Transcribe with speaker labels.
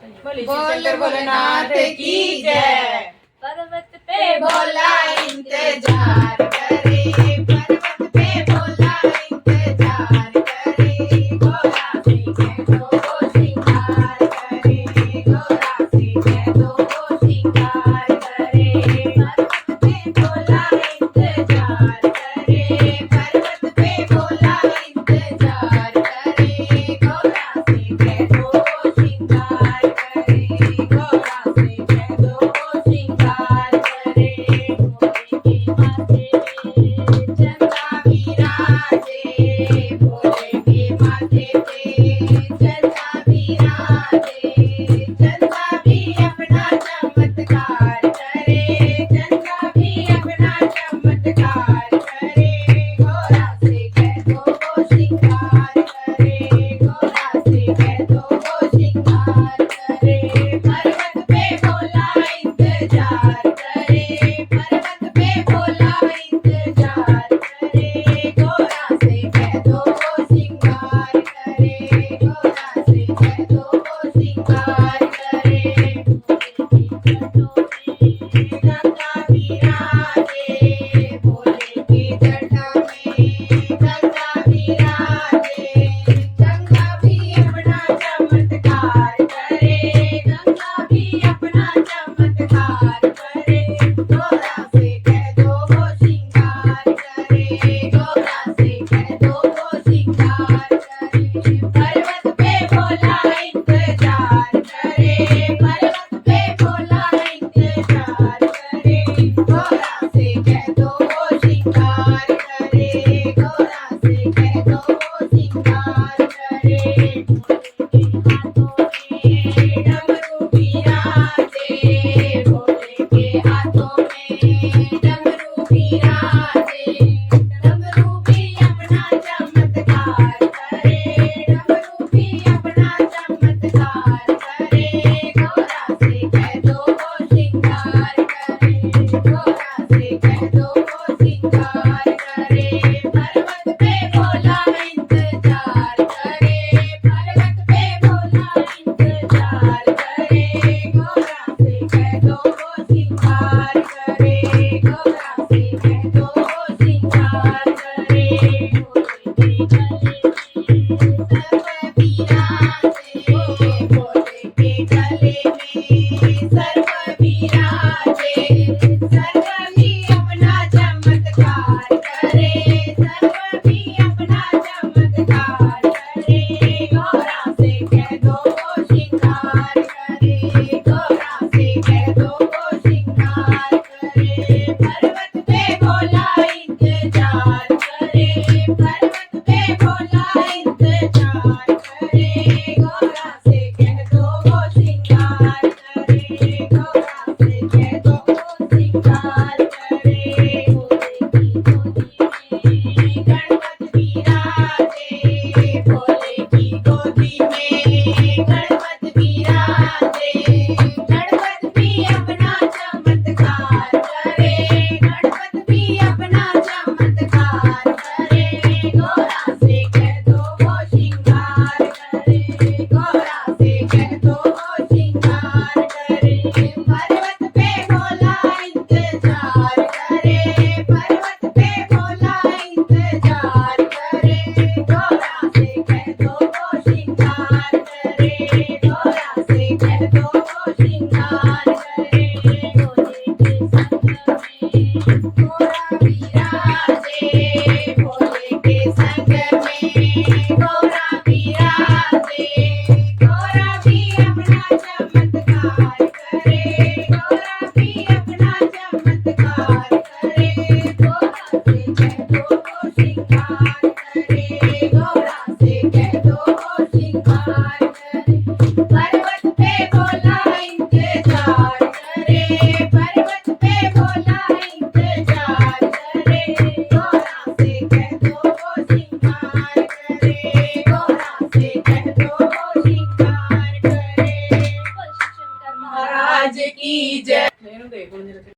Speaker 1: बोली शंकर भोलेनाथ की जय।
Speaker 2: पर्वत पे
Speaker 1: भोला इंतजार करे, पर्वत पे भोला इंतजार करे, गोरा से कह दो वो श्रृंगार करे, गोरा से कह दो वो श्रृंगार करे। पर्वत पे भोला इंतजार करे, पर्वत पे भोला इंतजार करे, गोरा से कह दो वो श्रृंगार करे, गोरा से कह दो वो श्रृंगार करे। भोले के माथे पे चंदा विराजे, चंदा भी अपना चमत्कार करे, चंदा भी अपना चमत्कार करे, गोरा से कह दो वो श्रृंगार करे, गोरा से कह दो वो श्रृंगार करे। पर्वत पे भोला इंतजार करे, पर्वत पे भोला इंतजार करे, गोरा से कह दो वो श्रृंगार करे, गोरा से कह दो वो श्रृंगार करे। गंगा विराजे, भोले की जटा में गंगा विराजे, गंगा भी अपना चमत्कार करे, गंगा भी अपना चमत्कार करे, गोरा से कह दो वो श्रृंगार करे, गोरा से कह दो वो श्रृंगार करे। पर्वत पे भोला इंतजार